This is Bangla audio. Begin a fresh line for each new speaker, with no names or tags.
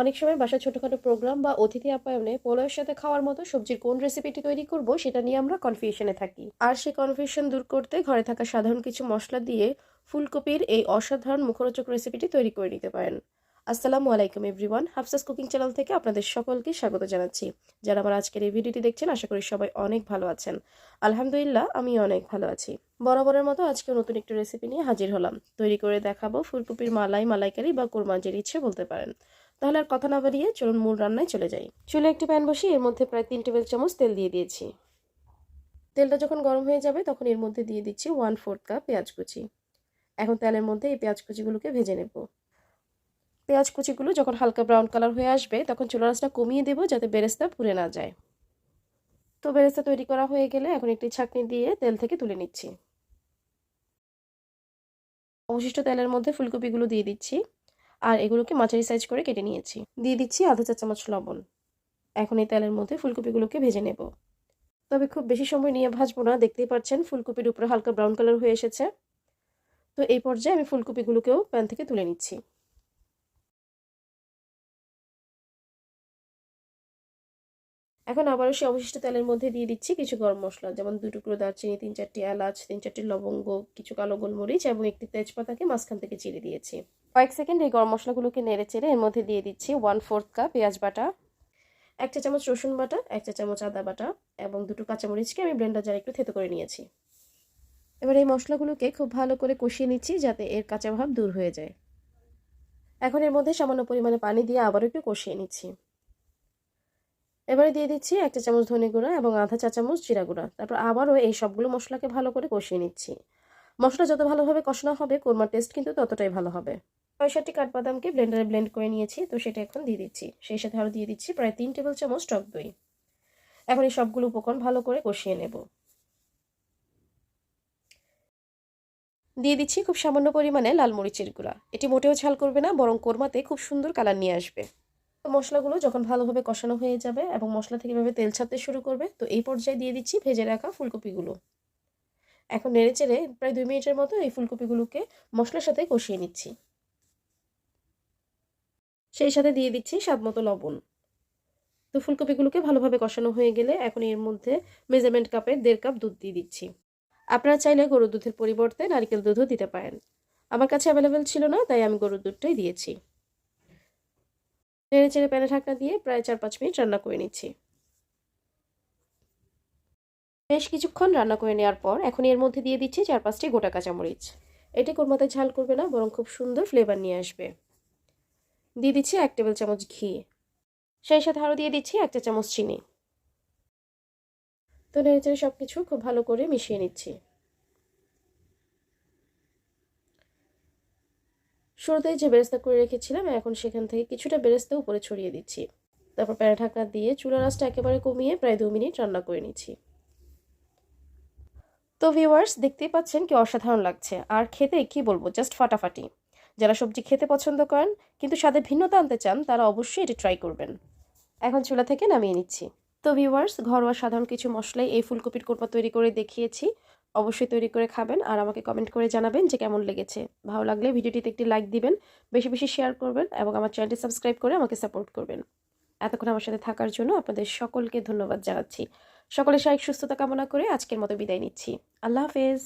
অনেক সময় বাসায় ছোটখাটো প্রোগ্রাম বা অতিথি আপ্যায়নে পোলাওয়ের সাথে খাওয়ার মতো সবজির কোন রেসিপিটি তৈরি করব সেটা নিয়ে আমরা কনফিউশনে থাকি। আর সেই কনফিউশন দূর করতে ঘরে থাকা সাধারণ কিছু মশলা দিয়ে ফুলকপির এই অসাধারণ মুখরোচক রেসিপিটি তৈরি করে নিতে পারেন। আসসালামু আলাইকুম এভরিওয়ান, হাফসাস কুকিং চ্যানেল থেকে আপনাদের সকলকে স্বাগত জানাচ্ছি। যারা আমার আজকের এই ভিডিওটি দেখছেন আশা করি সবাই অনেক ভালো আছেন। আলহামদুলিল্লাহ, আমি অনেক ভালো আছি। বরাবরের মতো আজকে নতুন একটা রেসিপি নিয়ে হাজির হলাম। তৈরি করে দেখাবো ফুলকপির মালাইকারি বা কোরমা, যে ইচ্ছে বলতে পারেন। তাহলে আর কথা না বাড়িয়ে চলুন মূল রান্নায় চলে যাই। চুলে একটি প্যান বসিয়ে এর মধ্যে প্রায় 3 টেবিল চামচ তেল দিয়ে দিয়েছি। তেলটা যখন গরম হয়ে যাবে তখন এর মধ্যে দিয়ে দিচ্ছি 1/4 কাপ পেঁয়াজ কুচি। এখন তেলের মধ্যে এই পেঁয়াজ কুচিগুলোকে ভেজে নেব। পেঁয়াজ কুচিগুলো যখন হালকা ব্রাউন কালার হয়ে আসবে তখন চুলার আঁচটা কমিয়ে দেব যাতে বেরেস্তা পুড়ে না যায়। তো বেরেস্তা তৈরি করা হয়ে গেলে এখন একটি ছাঁকনি দিয়ে তেল থেকে তুলে নিচ্ছি। অবশিষ্ট তেলের মধ্যে ফুলকপিগুলো দিয়ে দিচ্ছি আর এগুলোকে মাঝারি সাইজ করে কেটে নিয়েছি। দিয়ে দিচ্ছি আধা চা চামচ লবণ। এখন এই তেলের মধ্যে ফুলকপিগুলোকে ভেজে নেব। তবে খুব বেশি সময় নিয়ে ভাজবো না, দেখতেই পাচ্ছেন ফুলকপির উপরে হালকা ব্রাউন কালার হয়ে এসেছে। তো এই পর্যায়ে আমি ফুলকপিগুলোকেও প্যান থেকে তুলে নিচ্ছি। এখন আবারও সেই অবশিষ্ট তেলের মধ্যে দিয়ে দিচ্ছি কিছু গরম মশলা, যেমন 2 টুকরো দারচিনি, 3-4টি এলাচ, 3-4টি লবঙ্গ, কিছু কালো গোলমরিচ এবং একটি তেজপাতাকে মাঝখান থেকে চিড়ে দিয়েছি। কয়েক সেকেন্ড এই গরম মশলাগুলোকে নেড়ে চেড়ে এর মধ্যে দিয়ে দিচ্ছি 1/4 কাপ পেঁয়াজ বাটা, 1 চা চামচ রসুন বাটা, 1 চা চামচ আদা বাটা এবং 2টো কাঁচামরিচকে আমি ব্লেন্ডার জারে একটু থেতো করে নিয়েছি। এবার এই মশলাগুলোকে খুব ভালো করে কষিয়ে নিচ্ছি যাতে এর কাঁচা ভাব দূর হয়ে যায়। এখন এর মধ্যে সামান্য পরিমাণে পানি দিয়ে আবারও একটু কষিয়ে নিচ্ছি। এবারে দিয়ে দিচ্ছি 1 চা চামচ ধনে গুঁড়া এবং আধা চা চামচ জিরা গুঁড়া। তারপর আবারও এই সবগুলো মশলাকে ভালো করে কষিয়ে নিচ্ছি। মশলা যত ভালোভাবে কষানো হবে কোরমার টেস্ট কিন্তু ততটাই ভালো হবে। 6-7টি কাঠবাদামকে ব্লেন্ডারে ব্লেন্ড করে নিয়েছি, তো সেটা এখন দিয়ে দিচ্ছি। সেই সাথে আরও দিয়ে দিচ্ছি প্রায় 3 টেবিল চামচ টক দই। এখন এই সবগুলো উপকরণ ভালো করে কষিয়ে নেব। দিয়ে দিচ্ছি খুব সামান্য পরিমাণে লাল মরিচের গুঁড়া। এটি মোটেও ঝাল করবে না, বরং কোরমাতে খুব সুন্দর কালার নিয়ে আসবে। তো মশলাগুলো যখন ভালোভাবে কষানো হয়ে যাবে এবং মশলা থেকে এভাবে তেল ছাড়তে শুরু করবে, তো এই পর্যায়ে দিয়ে দিচ্ছি ভেজে রাখা ফুলকপিগুলো। এখন নেড়েচেড়ে প্রায় 2 মিনিটের মতো এই ফুলকপিগুলোকে মশলার সাথে কষিয়ে নিচ্ছি। সেই সাথে দিয়ে দিচ্ছি স্বাদমতো লবণ। তো ফুলকপিগুলোকে ভালোভাবে কষানো হয়ে গেলে এখন এর মধ্যে মেজারমেন্ট কাপের 1.5 কাপ দুধ দিয়ে দিচ্ছি। আপনারা চাইলে গরুর দুধের পরিবর্তে নারকেল দুধও দিতে পারেন। আমার কাছে অ্যাভেলেবেল ছিল না, তাই আমি গরুর দুধটাই দিয়েছি। নেড়েচেড়ে প্যানে ঢাকনা দিয়ে প্রায় 4-5 মিনিট রান্না করে নিচ্ছি। বেশ কিছুক্ষণ রান্না করে নেওয়ার পর এখন এর মধ্যে দিয়ে দিচ্ছি 4-5টি গোটা কাঁচামরিচ। এটি কোরমাতে ঝাল করবে না, বরং খুব সুন্দর ফ্লেভার নিয়ে আসবে। দিয়ে দিচ্ছি 1 টেবিল চামচ ঘি। সেই সাথে আরও দিয়ে দিচ্ছি 1 চা চামচ চিনি। তো নেড়েচেড়ে সবকিছু খুব ভালো করে মিশিয়ে নিচ্ছি। শুরুতে যে বেরেস্তা করে রেখেছিলাম এখন সেখান থেকে কিছুটা বেরেস্তা উপরে ছড়িয়ে দিচ্ছি। তারপর প্যানে ঢাকনা দিয়ে চুলার আঁচটা একেবারে কমিয়ে প্রায় 2 মিনিট রান্না করে নিচ্ছি। তো ভিউয়ার্স, দেখতেই পাচ্ছেন কি অসাধারণ লাগছে, আর খেতে কি বলবো, জাস্ট ফাটাফাটি। যারা সবজি খেতে পছন্দ করেন কিন্তু স্বাদে ভিন্নতা আনতে চান তারা অবশ্যই এটি ট্রাই করবেন। এখন চুলা থেকে নামিয়ে নিচ্ছি। তো ভিউয়ার্স, ঘরোয়া সাধারণ কিছু মশলায় এই ফুলকপির কোরমা তৈরি করে দেখিয়েছি। অবশ্যই তৈরি করে খাবেন আর আমাকে কমেন্ট করে জানাবেন যে কেমন লেগেছে। ভালো লাগলে ভিডিওটিতে একটি লাইক দিবেন, বেশি বেশি শেয়ার করবেন এবং আমার চ্যানেলটি সাবস্ক্রাইব করে আমাকে সাপোর্ট করবেন। এতক্ষণ আমার সাথে থাকার জন্য আপনাদের সকলকে ধন্যবাদ জানাচ্ছি। সকলের শারীরিক সুস্থতা কামনা করে আজকের মতো বিদায় নিচ্ছি। আল্লাহ হাফেজ।